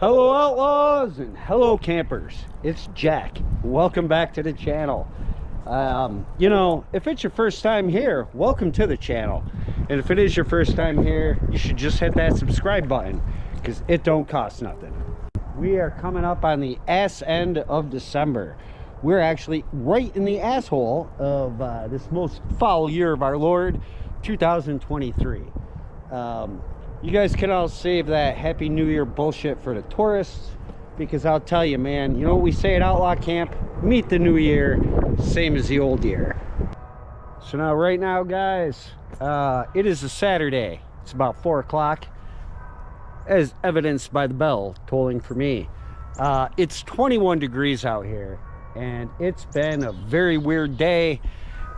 Hello outlaws and hello campers, it's Jack. Welcome back to the channel. You know, if it's your first time here, welcome to the channel. And if it is your first time here, you should just hit that subscribe button because it don't cost nothing. We are coming up on the ass end of December. We're actually right in the asshole of this most foul year of our Lord, 2023. You guys can all save that Happy New Year bullshit for the tourists, because I'll tell you, man, you know what we say at Outlaw Camp? Meet the new year, same as the old year. So now, right now, guys, it is a Saturday. It's about 4 o'clock, as evidenced by the bell tolling for me. It's 21 degrees out here, and it's been a very weird day.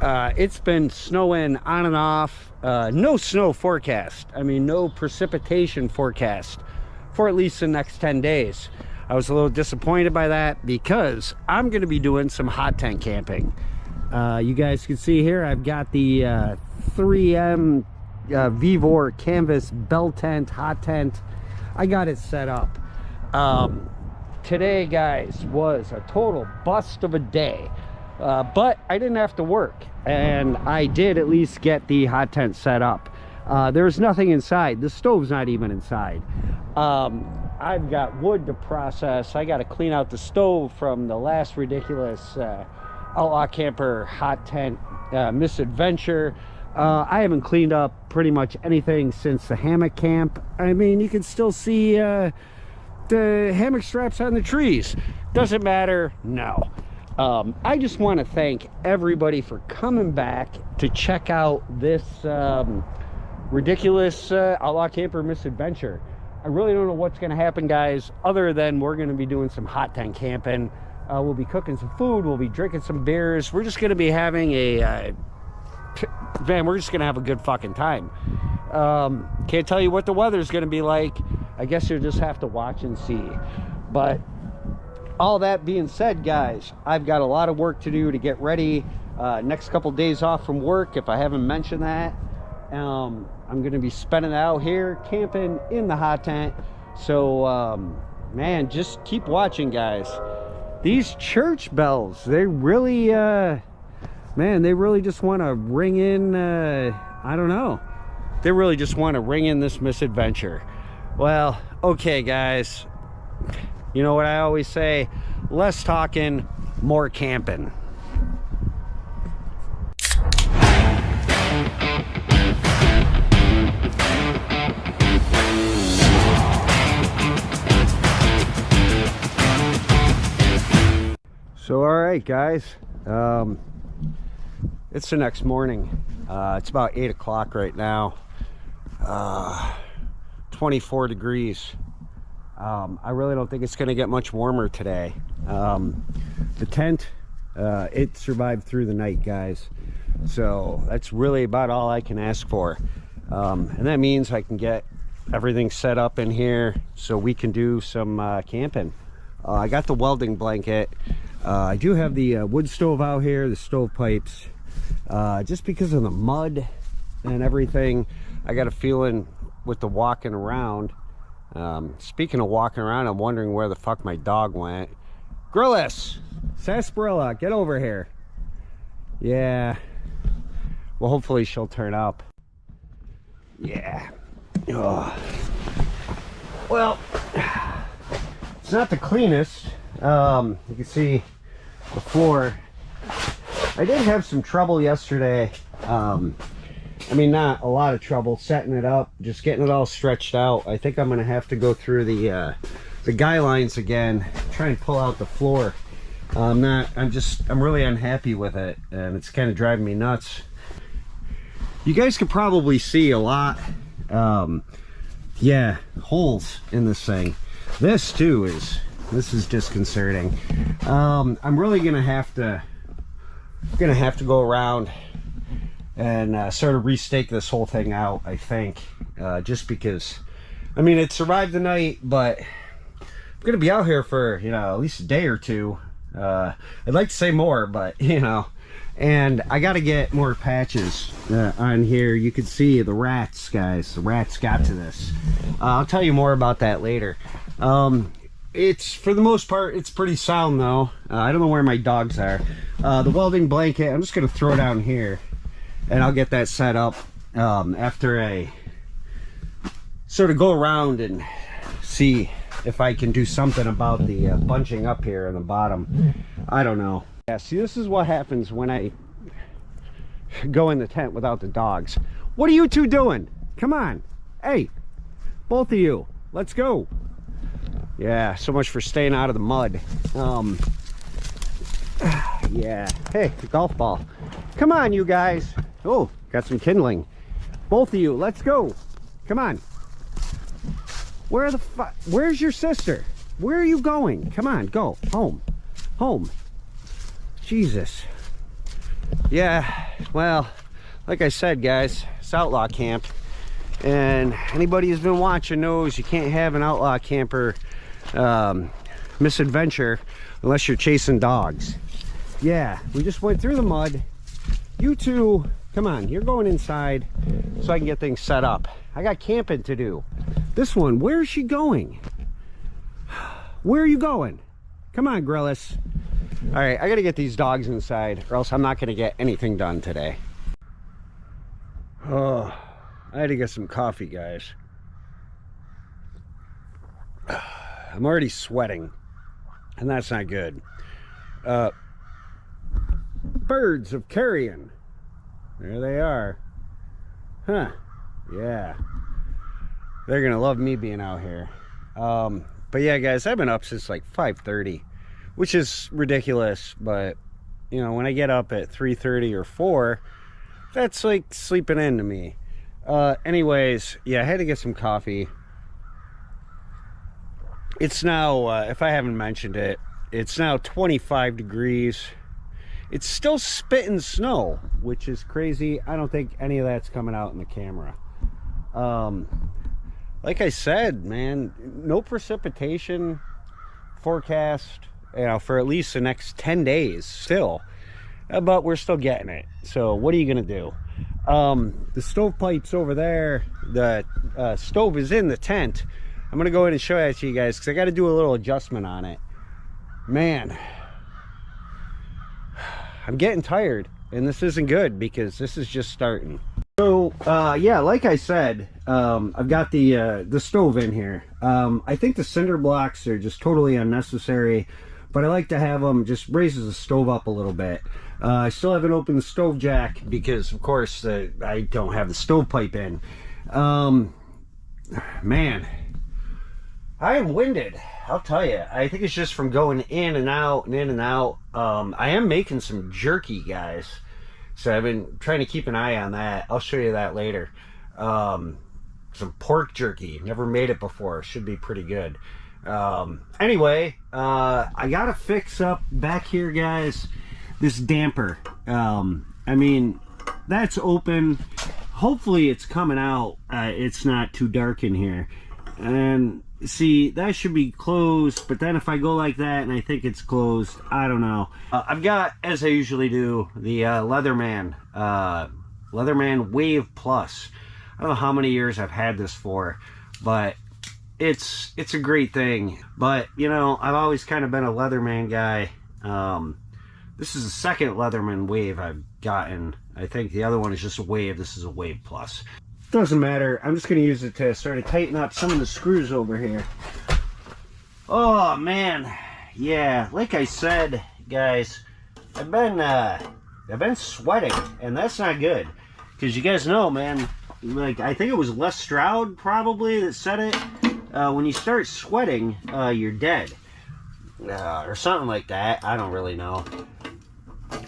It's been snowing on and off. No snow forecast. I mean, no precipitation forecast for at least the next 10 days. I was a little disappointed by that because I'm going to be doing some hot tent camping. You guys can see here, I've got the 3M Vivor canvas bell tent, hot tent. I got it set up. Today, guys, was a total bust of a day. But I didn't have to work, and I did at least get the hot tent set up. There's nothing inside. The stove's not even inside. I've got wood to process. I got to clean out the stove from the last ridiculous Outlaw Camper hot tent misadventure. I haven't cleaned up pretty much anything since the hammock camp. I mean, you can still see the hammock straps on the trees. Doesn't matter. No. I just want to thank everybody for coming back to check out this ridiculous Outlaw Camper misadventure. I really don't know what's going to happen, guys, other than we're going to be doing some hot tent camping. We'll be cooking some food. We'll be drinking some beers. We're just going to be having a man, we're just going to have a good fucking time. Can't tell you what the weather's going to be like. I guess you'll just have to watch and see. But all that being said, guys, I've got a lot of work to do to get ready. Next couple days off from work, if I haven't mentioned that. I'm going to be spending it out here camping in the hot tent. So, man, just keep watching, guys. These church bells, they really, man, they really just want to ring in, I don't know. They really just want to ring in this misadventure. Well, okay, guys. You know what I always say, less talking, more camping. So, all right, guys, it's the next morning. It's about 8 o'clock right now. 24 degrees. I really don't think it's going to get much warmer today. The tent, it survived through the night, guys. So that's really about all I can ask for. And that means I can get everything set up in here so we can do some camping. I got the welding blanket. I do have the wood stove out here, the stove pipes. Just because of the mud and everything, I got a feeling with the walking around. Speaking of walking around, I'm wondering where the fuck my dog went. Grillis! Sarsaparilla, get over here. Yeah. Well, hopefully she'll turn up. Yeah. Oh. Well, it's not the cleanest. You can see the floor. I did have some trouble yesterday. I mean, not a lot of trouble setting it up, just getting it all stretched out. I think I'm gonna have to go through the guy lines again, try and pull out the floor. I'm really unhappy with it, and it's kind of driving me nuts. You guys could probably see a lot, yeah, holes in this thing. This too is disconcerting. I'm really gonna have to go around and sort of restake this whole thing out, I think, just because, I mean, it survived the night, but I'm gonna be out here for, you know, at least a day or two. I'd like to say more, but, you know, and I got to get more patches on here. You can see the rats, guys. The rats got to this. I'll tell you more about that later. It's, for the most part, it's pretty sound though. I don't know where my dogs are. The welding blanket, I'm just gonna throw down here and I'll get that set up after I sort of go around and see if I can do something about the bunching up here in the bottom. I don't know. Yeah, see, this is what happens when I go in the tent without the dogs. What are you two doing? Come on. Hey, both of you, let's go. Yeah, so much for staying out of the mud. Yeah, hey, the golf ball. Come on, you guys. Oh, got some kindling. Both of you, let's go. Come on. Where the fuck? Where's your sister? Where are you going? Come on, go home. Home. Jesus. Yeah, well, like I said, guys, it's Outlaw Camp, and anybody who's been watching knows you can't have an outlaw camper misadventure unless you're chasing dogs. Yeah, we just went through the mud. You two, come on, you're going inside so I can get things set up. I got camping to do. This one, where is she going? Where are you going? Come on, Grillis. All right, I gotta get these dogs inside or else I'm not gonna get anything done today. Oh, I had to get some coffee, guys. I'm already sweating, and that's not good. Birds of carrion. There they are. Huh. Yeah. They're gonna love me being out here. But yeah, guys, I've been up since like 5:30, which is ridiculous, but you know, when I get up at 3:30 or 4, that's like sleeping in to me. Anyways, yeah, I had to get some coffee. It's now, if I haven't mentioned it, it's now 25 degrees. It's still spitting snow, which is crazy. I don't think any of that's coming out in the camera. Like I said, man, no precipitation forecast, you know, for at least the next 10 days still. But we're still getting it. So what are you gonna do? The stovepipe's over there. The stove is in the tent. I'm gonna go ahead and show that to you guys because I got to do a little adjustment on it. Man, I'm getting tired, and this isn't good because this is just starting. So yeah, like I said, I've got the stove in here. I think the cinder blocks are just totally unnecessary, but I like to have them, just raises the stove up a little bit. I still haven't opened the stove jack because of course I don't have the stovepipe in. Man, I am winded, I'll tell you. I think it's just from going in and out and in and out. I am making some jerky, guys, so I've been trying to keep an eye on that. I'll show you that later. Some pork jerky, never made it before, should be pretty good. Anyway, I gotta fix up back here, guys, this damper. I mean, that's open. Hopefully it's coming out. It's not too dark in here. And see, that should be closed, but then if I go like that and I think it's closed, I don't know. I've got, as I usually do, the Leatherman Wave Plus. I don't know how many years I've had this for, but it's a great thing. But you know, I've always kind of been a Leatherman guy. This is the second Leatherman Wave I've gotten. I think the other one is just a Wave. This is a Wave Plus. Doesn't matter. I'm just going to use it to sort of tighten up some of the screws over here. Oh man, yeah. Like I said, guys, I've been sweating, and that's not good. Because you guys know, man. Like, I think it was Les Stroud probably that said it. When you start sweating, you're dead, or something like that. I don't really know.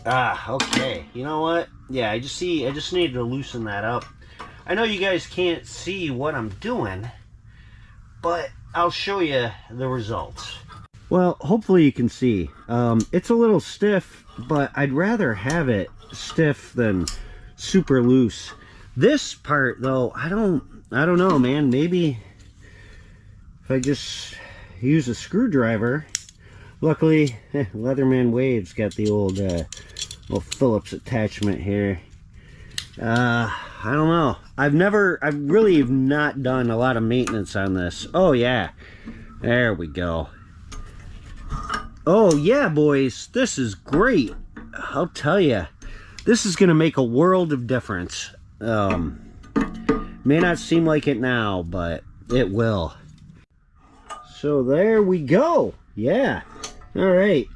Okay. You know what? Yeah, I just needed to loosen that up. I know you guys can't see what I'm doing, but I'll show you the results. Well, hopefully you can see. It's a little stiff, but I'd rather have it stiff than super loose. This part, though, I don't know, man. Maybe if I just use a screwdriver. Luckily, Leatherman Wave's got the old Phillips attachment here. I don't know. I've really not done a lot of maintenance on this. Oh yeah, There we go. Oh yeah, boys, this is great. I'll tell you, this is gonna make a world of difference. May not seem like it now, but it will. So there we go. Yeah. All right.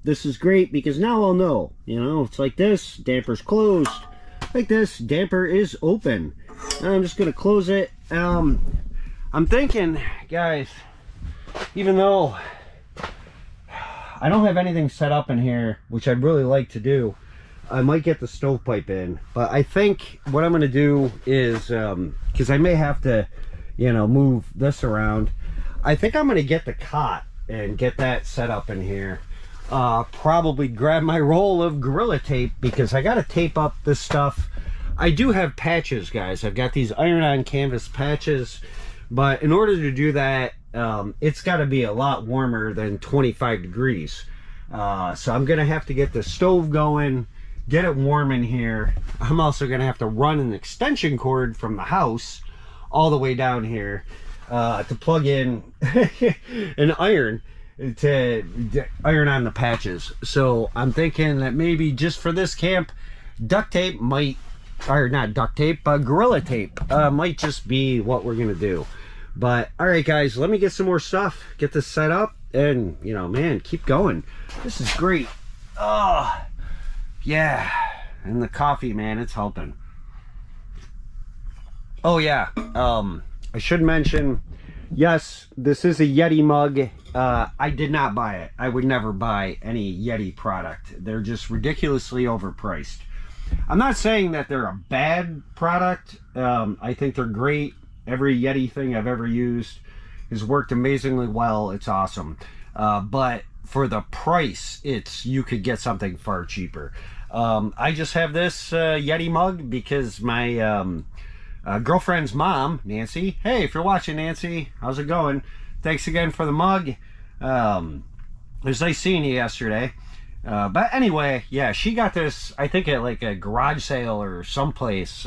This is great because now I'll know. You know, it's like this, damper's closed. Like this, damper is open. I'm just gonna close it. I'm thinking, guys, even though I don't have anything set up in here, which I'd really like to do, I might get the stovepipe in. But I think what I'm gonna do is, because I may have to, you know, move this around, I think I'm gonna get the cot and get that set up in here. Probably grab my roll of Gorilla Tape because I gotta tape up this stuff. I do have patches, guys. I've got these iron-on canvas patches, but in order to do that, it's got to be a lot warmer than 25 degrees. So I'm gonna have to get the stove going, get it warm in here. I'm also gonna have to run an extension cord from the house all the way down here to plug in an iron to iron on the patches. So I'm thinking that maybe just for this camp, duct tape might, or not duct tape, but Gorilla Tape might just be what we're gonna do. But all right, guys, let me get some more stuff, get this set up, and you know, man, keep going. This is great. Oh yeah, and the coffee, man, it's helping. Oh yeah, I should mention, yes, this is a Yeti mug. I did not buy it. I would never buy any Yeti product. They're just ridiculously overpriced. I'm not saying that they're a bad product. I think they're great. Every Yeti thing I've ever used has worked amazingly well. It's awesome. But for the price, you could get something far cheaper. I just have this Yeti mug because my girlfriend's mom, Nancy. Hey, if you're watching, Nancy, how's it going? Thanks again for the mug. It was nice seeing you yesterday. But anyway, yeah, she got this, I think at like a garage sale or someplace,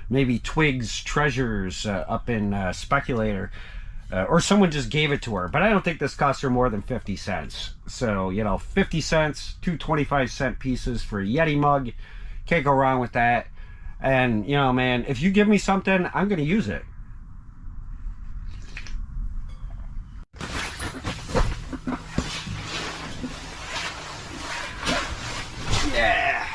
maybe Twigs Treasures up in Speculator, or someone just gave it to her. But I don't think this cost her more than 50 cents. So, you know, 50 cents, two 25-cent pieces for a Yeti mug. Can't go wrong with that. And, you know, man, if you give me something, I'm going to use it. Yeah.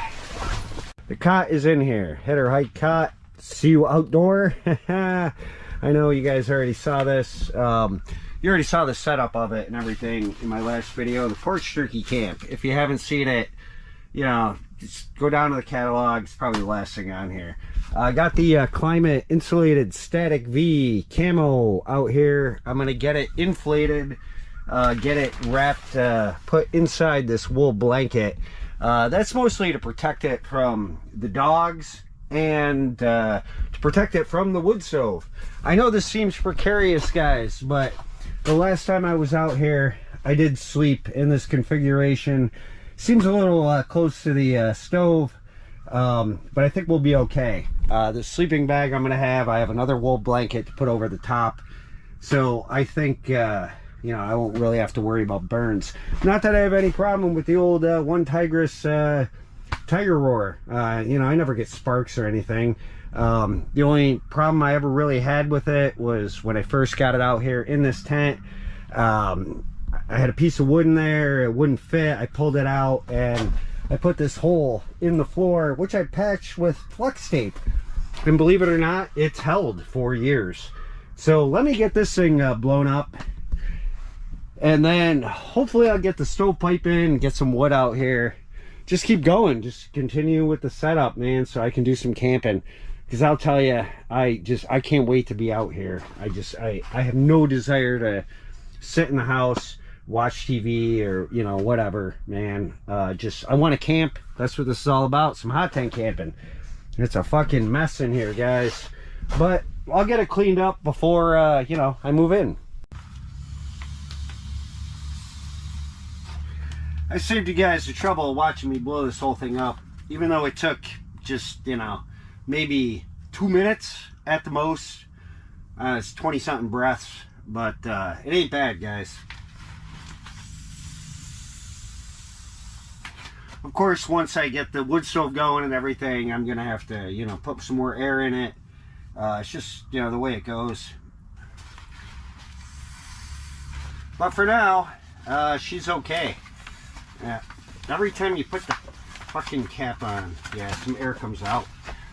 The cot is in here. Header height cot. See you outdoor. I know you guys already saw this. You already saw the setup of it and everything in my last video, the Porch Turkey Camp. If you haven't seen it, you know, just go down to the catalog. It's probably the last thing on here. I got the Climate Insulated Static V camo out here. I'm gonna get it inflated, get it wrapped, put inside this wool blanket. That's mostly to protect it from the dogs and to protect it from the wood stove. I know this seems precarious, guys, but the last time I was out here, I did sleep in this configuration. Seems a little close to the stove, but I think we'll be okay. The sleeping bag I have another wool blanket to put over the top. So I think, you know, I won't really have to worry about burns. Not that I have any problem with the old One Tigress Tiger Roar. You know, I never get sparks or anything. The only problem I ever really had with it was when I first got it out here in this tent. I had a piece of wood in there, it wouldn't fit. I pulled it out and I put this hole in the floor, which I patched with flex tape. And believe it or not, it's held for years. So let me get this thing blown up. And then hopefully I'll get the stovepipe in, get some wood out here. Just keep going, just continue with the setup, man, so I can do some camping. Because I'll tell you, I can't wait to be out here. I have no desire to sit in the house, watch TV, or, you know, whatever, man. I want to camp. That's what this is all about, some hot tent camping. It's a fucking mess in here, guys. But I'll get it cleaned up before, you know, I move in. I saved you guys the trouble of watching me blow this whole thing up, even though it took just, you know, maybe 2 minutes at the most. It's 20-something breaths. but it ain't bad, guys. Of course, once I get the wood stove going and everything, I'm gonna have to, you know, put some more air in it. It's just, you know, the way it goes. But for now, she's okay. Yeah. Every time you put the fucking cap on, yeah, some air comes out.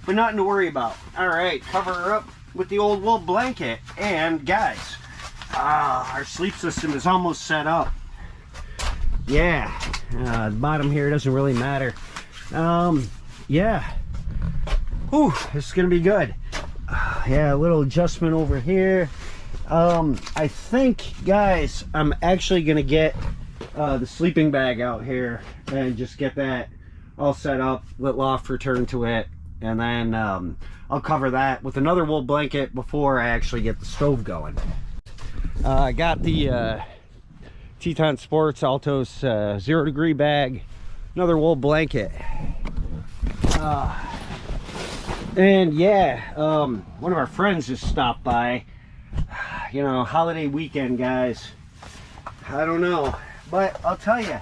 But nothing to worry about. Alright, cover her up with the old wool blanket. And guys, our sleep system is almost set up. Yeah, the bottom here doesn't really matter. Yeah. Whew, this is gonna be good. Yeah, a little adjustment over here. I think, guys, I'm actually gonna get the sleeping bag out here and just get that all set up, let loft return to it, and then I'll cover that with another wool blanket before I actually get the stove going. I got the Teton Sports Altos 0 degree bag, another wool blanket, and yeah, one of our friends just stopped by. You know, holiday weekend, guys. I don't know, but I'll tell you,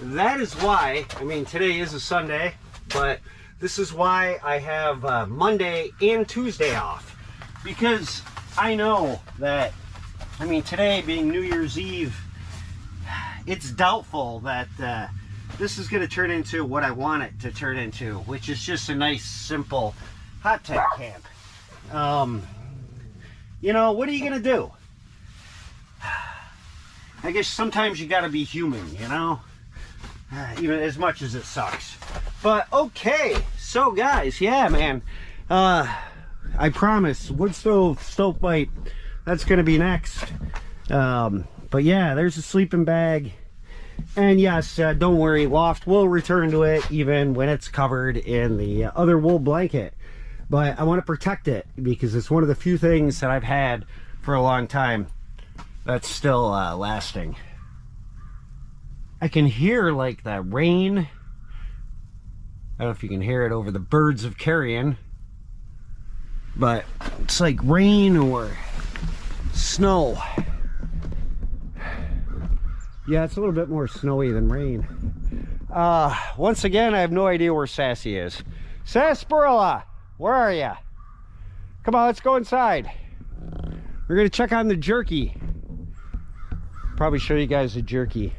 that is why, I mean, today is a Sunday, but this is why I have Monday and Tuesday off, because I know that, I mean, today being New Year's Eve, it's doubtful that this is going to turn into what I want it to turn into, which is just a nice, simple hot tub camp. You know, what are you going to do? I guess sometimes you got to be human, you know? Even as much as it sucks. But okay, so guys, yeah, man. I promise, wood stove, stovepipe, that's going to be next. But yeah, there's a sleeping bag. And yes, don't worry, loft will return to it even when it's covered in the other wool blanket. But I want to protect it because it's one of the few things that I've had for a long time that's still lasting. I can hear like the rain. I don't know if you can hear it over the birds of carrion, but it's like rain or snow. Yeah, it's a little bit more snowy than rain. Once again, I have no idea where Sassy is. Sarsaparilla, where are you? Come on, let's go inside. We're gonna check on the jerky. Probably show you guys the jerky.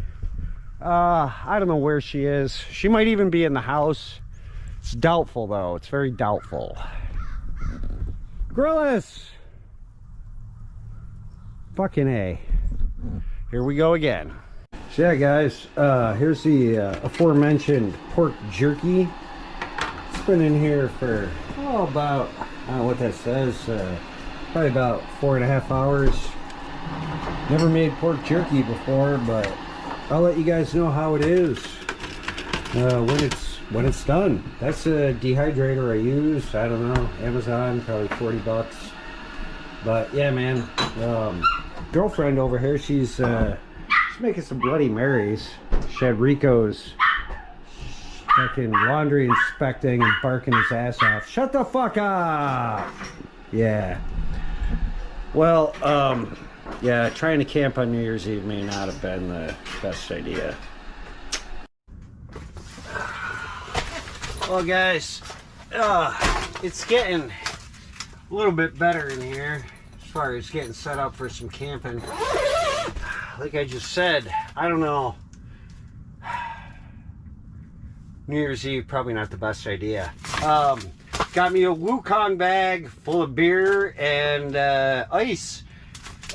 I don't know where she is. She might even be in the house. It's doubtful though, it's very doubtful. Grillis! Fucking A. Here we go again. So yeah, guys, here's the aforementioned pork jerky. It's been in here for, oh, about, I don't know what that says, probably about 4.5 hours. Never made pork jerky before, but I'll let you guys know how it is when it's done. That's a dehydrator I use. I don't know, Amazon, probably 40 bucks. But yeah, man, girlfriend over here, she's making some Bloody Marys. She had Rico's fucking laundry inspecting and barking his ass off. Shut the fuck up! Yeah. Well, yeah, trying to camp on New Year's Eve may not have been the best idea. Well, guys, it's getting a little bit better in here as far as getting set up for some camping. Like I just said, I don't know. New Year's Eve, probably not the best idea. Got me a Wukong bag full of beer and ice.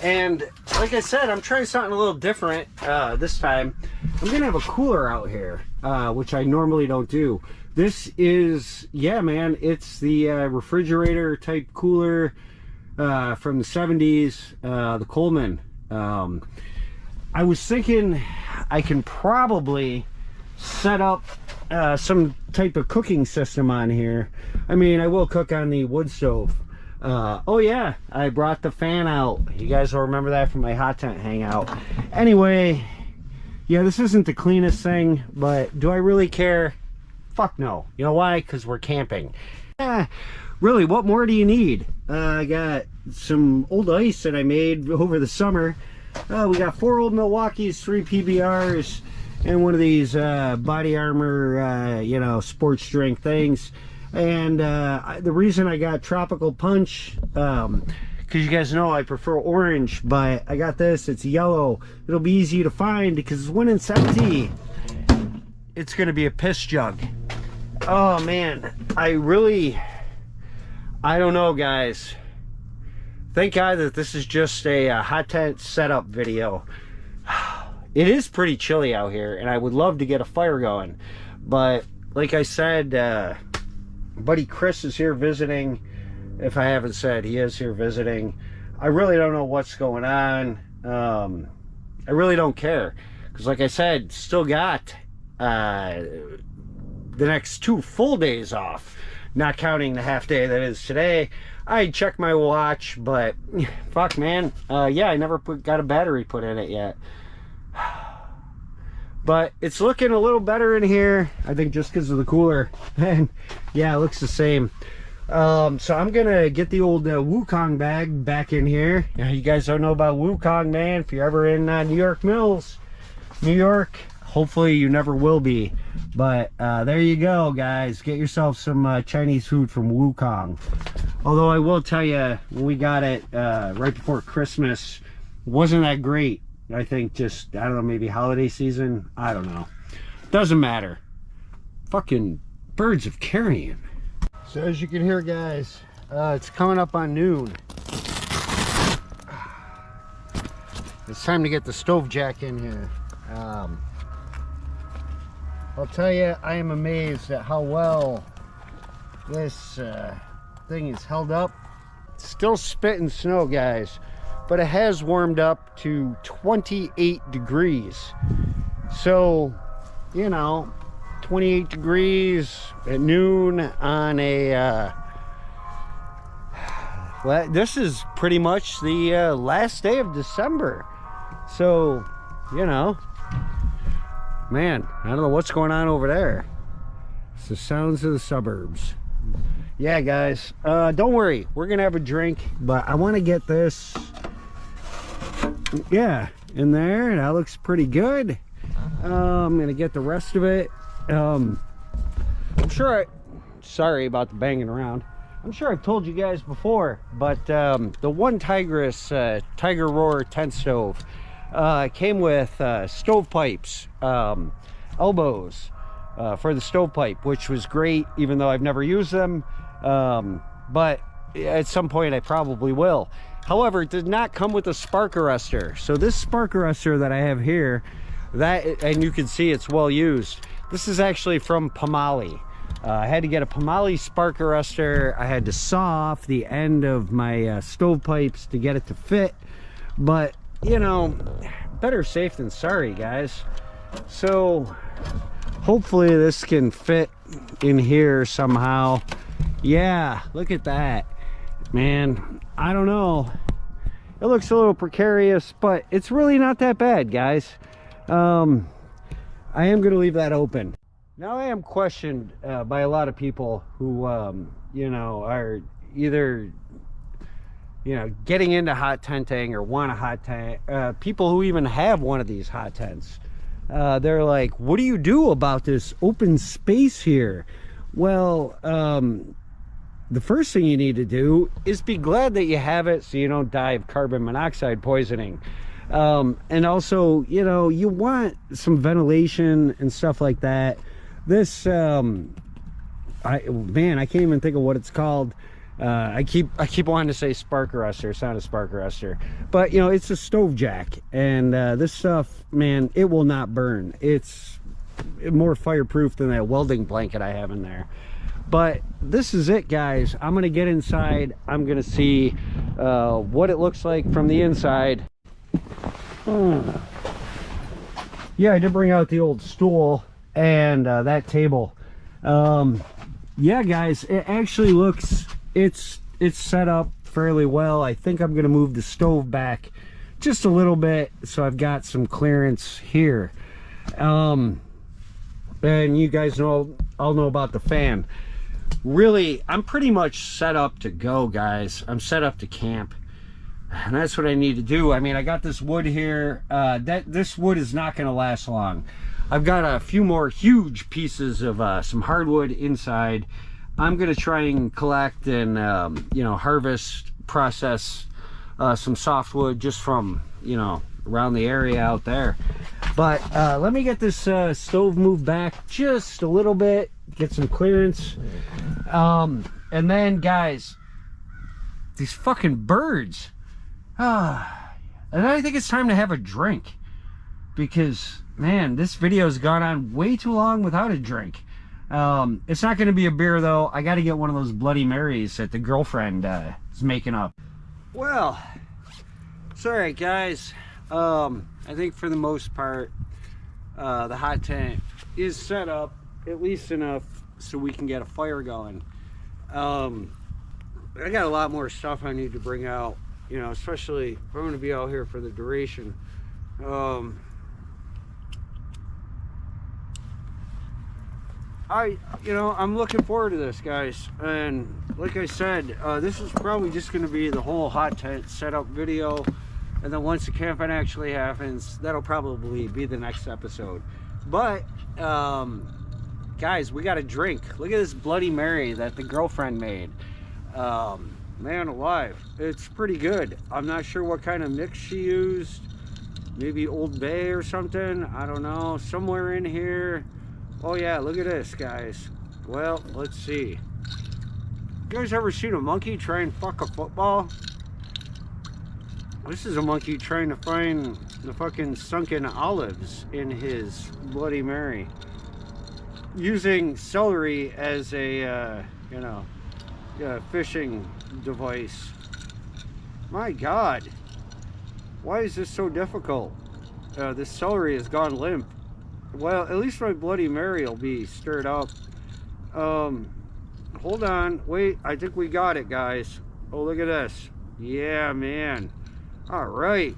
And like I said, I'm trying something a little different this time. I'm gonna have a cooler out here, which I normally don't do. This is, yeah, man, it's the refrigerator type cooler from the 70s, the Coleman. I was thinking I can probably set up some type of cooking system on here. I mean, I will cook on the wood stove. Oh yeah, I brought the fan out. You guys will remember that from my hot tent hangout. Anyway, yeah, this isn't the cleanest thing, but do I really care? Fuck no. You know why? Because we're camping. really, what more do you need? I got some old ice that I made over the summer. We got 4 old Milwaukees, 3 PBRs, and one of these body armor, you know, sports drink things. And the reason I got Tropical Punch, because you guys know I prefer orange, but I got this, it's yellow. It'll be easy to find because when it's empty, it's gonna be a piss jug. Oh man, I don't know, guys. Thank God that this is just a hot tent setup video. It is pretty chilly out here, and I would love to get a fire going. But like I said, buddy Chris is here visiting. If I haven't said, he is here visiting. I really don't know what's going on. I really don't care. Because like I said, still got the next 2 full days off. Not counting the half day that is today. I checked my watch, but fuck, man. Yeah, I never got a battery put in it yet. But it's looking a little better in here, I think, just because of the cooler. And yeah, it looks the same. So I'm gonna get the old Wukong bag back in here. You guys don't know about Wukong, man. If you're ever in New York Mills, New York, hopefully you never will be. But there you go, guys. Get yourself some Chinese food from Wukong. Although I will tell you, when we got it right before Christmas, wasn't that great. I think just, I don't know, maybe holiday season. I don't know. Doesn't matter. Fucking birds of carrion. So as you can hear, guys, it's coming up on noon. It's time to get the stove jack in here. I'll tell you, I am amazed at how well this thing is held up. It's still spitting snow, guys, but it has warmed up to 28 degrees. So, you know, 28 degrees at noon on a well, this is pretty much the last day of December. So, you know, man, I don't know what's going on over there. It's the sounds of the suburbs. Yeah, guys, don't worry, we're gonna have a drink, but I want to get this, yeah, in there. That looks pretty good. I'm gonna get the rest of it. I'm sure sorry about the banging around. I'm sure I've told you guys before, but the one Tigress Tiger Roar tent stove came with stovepipes, elbows for the stovepipe, which was great, even though I've never used them. But at some point I probably will. However, it did not come with a spark arrestor. So this spark arrestor that I have here, that, and you can see it's well used. This is actually from Pomali. I had to get a Pomali spark arrestor. I had to saw off the end of my stovepipes to get it to fit. But, you know, better safe than sorry, guys. So hopefully this can fit in here somehow. Yeah, look at that, man. I don't know, it looks a little precarious, but it's really not that bad, guys. I am going to leave that open. Now I am questioned by a lot of people who you know, are either, you know, getting into hot tenting or want a hot tent. People who even have one of these hot tents, they're like, what do you do about this open space here? Well, the first thing you need to do is be glad that you have it, so you don't die of carbon monoxide poisoning. And also, you know, you want some ventilation and stuff like that. This man, I can't even think of what it's called. I keep wanting to say spark arrestor. It's not a spark arrestor, but you know, it's a stove jack, and this stuff, man, it will not burn. It's more fireproof than that welding blanket I have in there. But this is it, guys. I'm gonna get inside. I'm gonna see what it looks like from the inside. Yeah, I did bring out the old stool and that table. Yeah, guys, it actually looks, it's set up fairly well. I think I'm gonna move the stove back just a little bit so I've got some clearance here. And you guys know, I'll know about the fan. really, I'm pretty much set up to go, guys. I'm set up to camp, and that's what I need to do. I mean, I got this wood here. This wood is not going to last long. I've got a few more huge pieces of some hardwood inside. I'm going to try and collect and you know, harvest, process some softwood just from, you know, around the area out there. But let me get this stove moved back just a little bit, get some clearance, and then, guys, these fucking birds, and then I think it's time to have a drink, because, man, this video has gone on way too long without a drink. It's not going to be a beer, though. I got to get one of those Bloody Marys that the girlfriend is making up. Well, it's all right, guys. I think for the most part, the hot tent is set up at least enough so we can get a fire going. I got a lot more stuff I need to bring out, you know, especially if I'm going to be out here for the duration. You know, I'm looking forward to this, guys, and like I said, this is probably just going to be the whole hot tent setup video, and then once the camping actually happens, that'll probably be the next episode. But guys, we got a drink. Look at this Bloody Mary that the girlfriend made. Man alive, it's pretty good. I'm not sure what kind of mix she used, maybe Old Bay or something, I don't know, somewhere in here. Oh yeah, look at this, guys. Well, let's see. You guys ever seen a monkey try and fuck a football? This is a monkey trying to find the fucking sunken olives in his Bloody Mary, using celery as a, you know, fishing device. My God, why is this so difficult? This celery has gone limp. Well, at least my Bloody Mary will be stirred up. Hold on, wait, I think we got it, guys. Oh, look at this. Yeah, man. All right,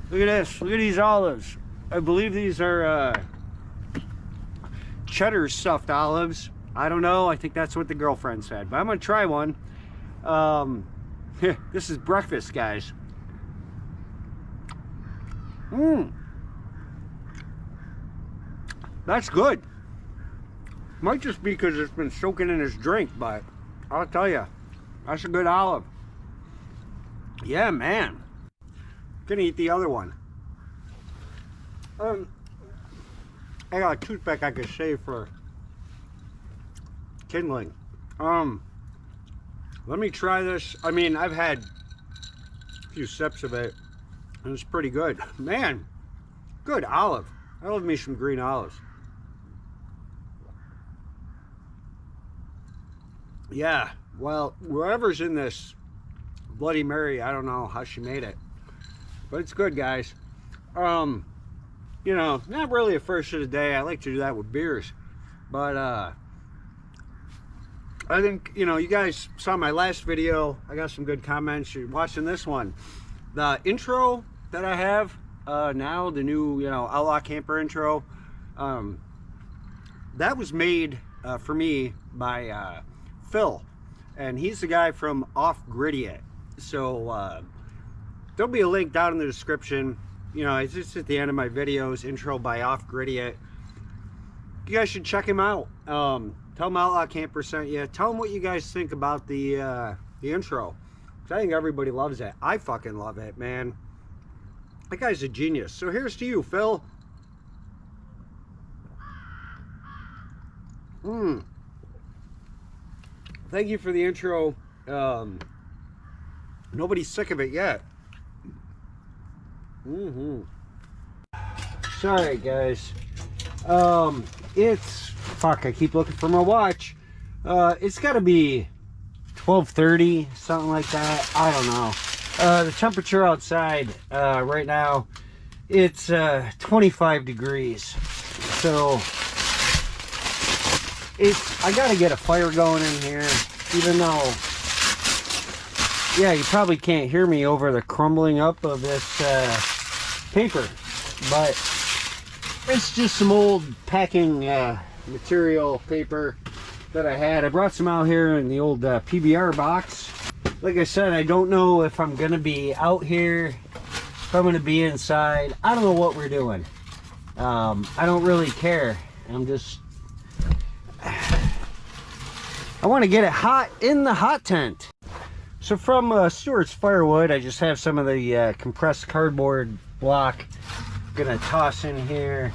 look at this. Look at these olives. I believe these are cheddar stuffed olives. I don't know, I think that's what the girlfriend said, but I'm gonna try one. This is breakfast, guys. That's good. Might just be because it's been soaking in his drink, but I'll tell you, that's a good olive. Yeah, man. Gonna eat the other one. I got a toothpick I could save for kindling. Let me try this. I mean, I've had a few sips of it, and it's pretty good. Man, good olive. I love me some green olives. Yeah, well, whoever's in this Bloody Mary, I don't know how she made it, but it's good, guys. You know, not really a first of the day. I like to do that with beers, but I think, you know, you guys saw my last video. I got some good comments. You're watching this one. The intro that I have now, the new, you know, Outlaw Camper Intro, that was made for me by Phil, and he's the guy from Off-Gridiot. So there'll be a link down in the description. You know, it's just at the end of my videos. Intro by Off-Gridiot. You guys should check him out. Tell him Outlaw Camper sent you. Tell him what you guys think about the intro. I think everybody loves it. I fucking love it, man. That guy's a genius. So here's to you, Phil. Thank you for the intro. Nobody's sick of it yet. Sorry, guys. It's, fuck, I keep looking for my watch. It's got to be 12:30, something like that. I don't know. The temperature outside right now, it's 25 degrees. So I gotta get a fire going in here, even though, yeah, you probably can't hear me over the crumbling up of this paper, but it's just some old packing material paper. that I had. I brought some out here in the old PBR box. Like I said, I don't know if I'm gonna be out here, if I'm gonna be inside. I don't know what we're doing. I don't really care. I want to get it hot in the hot tent. So from Stewart's Firewood, I just have some of the compressed cardboard block. Gonna toss in here.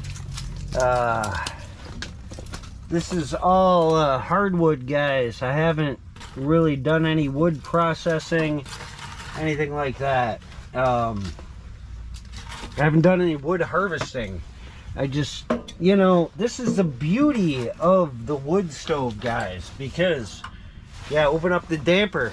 This is all hardwood, guys. I haven't really done any wood processing, anything like that. I haven't done any wood harvesting. I just, you know, this is the beauty of the wood stove, guys, because, yeah, open up the damper.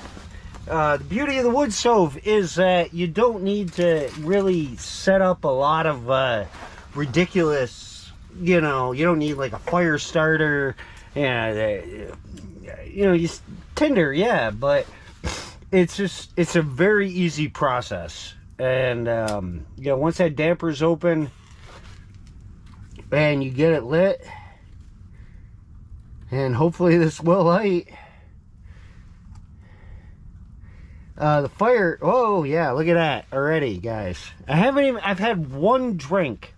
The beauty of the wood stove is that you don't need to really set up a lot of ridiculous, you know, you don't need like a fire starter and, you know, just tinder, yeah, but it's just, it's a very easy process. And, you know, once that damper's open, and you get it lit, and hopefully this will light. The fire, oh yeah, look at that already, guys. I've had one drink.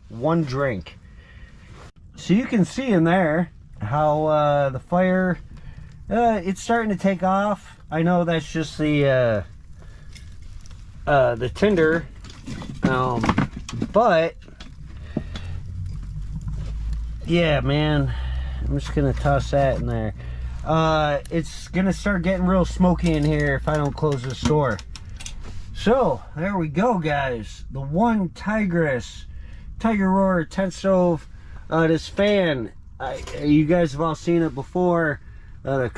So you can see in there how the fire, it's starting to take off. I know that's just the tinder, but yeah, man, I'm just gonna toss that in there. It's gonna start getting real smoky in here if I don't close this door. So there we go, guys. The one Tiger Roar tent stove. This fan, you guys have all seen it before. The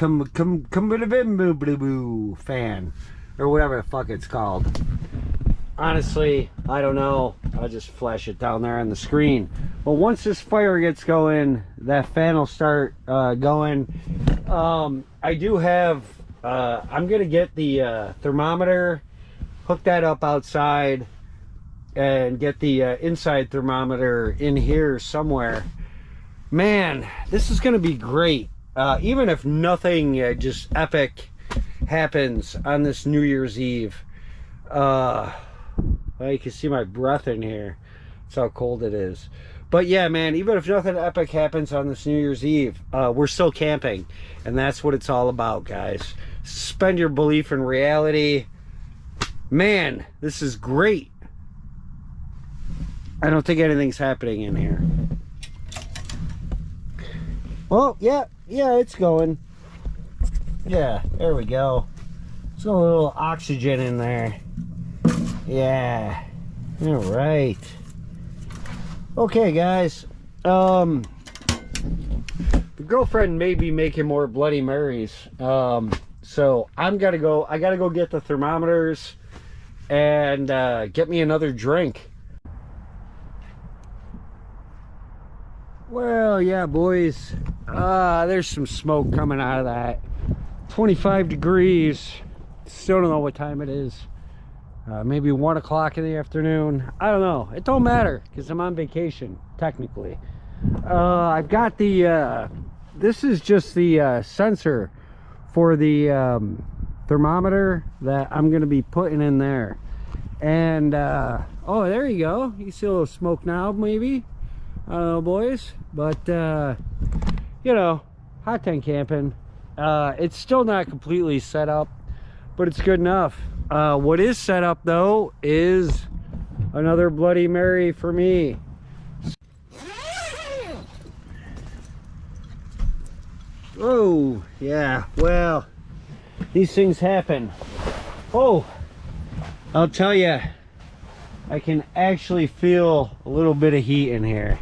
fan, or whatever the fuck it's called. Honestly, I don't know. I'll just flash it down there on the screen. But once this fire gets going, that fan will start going. I do have, I'm going to get the thermometer, hook that up outside, and get the inside thermometer in here somewhere. Man, this is going to be great. Even if nothing just epic happens on this New Year's Eve. Well, you can see my breath in here. That's how cold it is. But yeah, man, even if nothing epic happens on this New Year's Eve, we're still camping. And that's what it's all about, guys. Suspend your belief in reality. Man, this is great. I don't think anything's happening in here. Well, yeah, it's going. Yeah, there we go. There's a little oxygen in there. Yeah, all right. Okay, guys, the girlfriend may be making more Bloody Marys, so I gotta go get the thermometers and get me another drink. Well, yeah, boys, there's some smoke coming out of that. 25 degrees. Still don't know what time it is. Maybe 1 o'clock in the afternoon. I don't know. It don't matter because I'm on vacation, technically. I've got the, this is just the sensor for the thermometer that I'm going to be putting in there. And, oh, there you go. You see a little smoke now, maybe. I don't know, boys. But, you know, hot tent camping. It's still not completely set up, but it's good enough. What is set up though is another Bloody Mary for me. Oh yeah, well, these things happen. Oh, I'll tell you, I can actually feel a little bit of heat in here.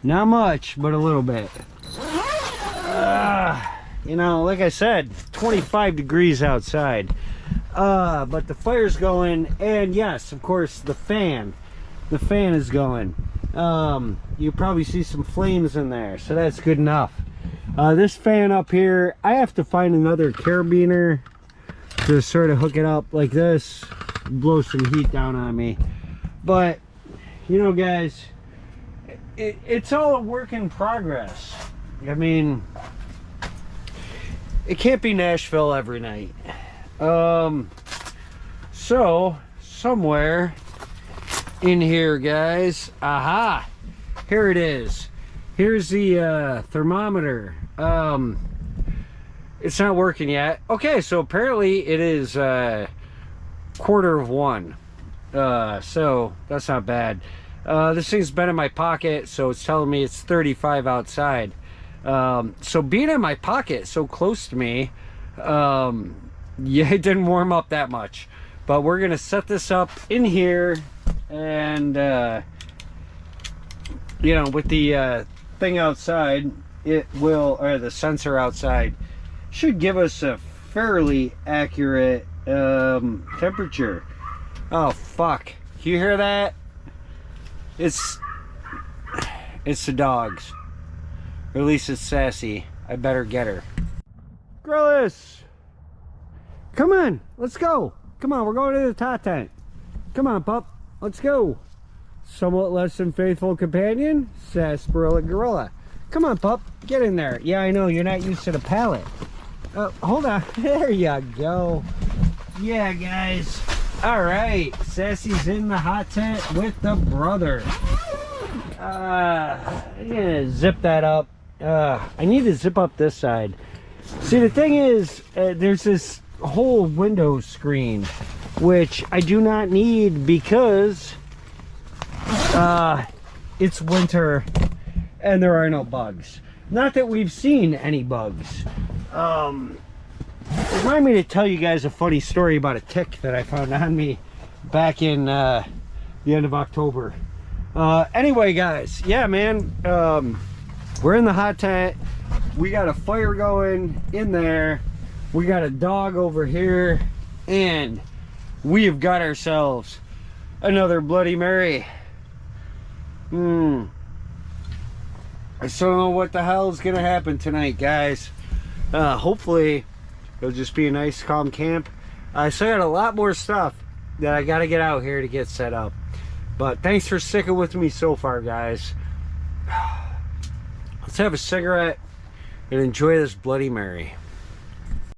Not much, but a little bit. You know, like I said, 25 degrees outside. But the fire's going, and yes, of course, the fan is going. You probably see some flames in there, so that's good enough. This fan up here, I have to find another carabiner to sort of hook it up like this, blow some heat down on me. But, you know, guys, it's all a work in progress. I mean, it can't be Nashville every night. So somewhere in here, guys, aha, here it is. Here's the thermometer. It's not working yet. Okay, so apparently it is 1:15. So that's not bad. This thing's been in my pocket, so it's telling me it's 35 outside. So being in my pocket so close to me, yeah, it didn't warm up that much. But we're gonna set this up in here, and you know, with the thing outside, it will, or the sensor outside should give us a fairly accurate temperature. Oh fuck, you hear that? It's the dogs, or at least it's Sassy. I better get her. Grillis, come on, let's go. Come on, we're going to the top tent. Come on, pup, let's go. Somewhat less than faithful companion, Sarsaparilla Gorilla. Come on, pup, get in there. Yeah, I know, you're not used to the pallet. Hold on, there you go. Yeah, guys. All right, Sassy's in the hot tent with the brother. I'm gonna zip that up. I need to zip up this side. See, the thing is, there's this whole window screen, which I do not need because it's winter and there are no bugs. Not that we've seen any bugs. Remind me to tell you guys a funny story about a tick that I found on me back in the end of October. Anyway, guys, yeah, man, we're in the hot tent. We got a fire going in there. We got a dog over here, and we have got ourselves another Bloody Mary. I still don't know what the hell is gonna happen tonight, guys. Hopefully it'll just be a nice calm camp. I still got a lot more stuff that I gotta get out here to get set up, but thanks for sticking with me so far, guys. Let's have a cigarette and enjoy this Bloody Mary.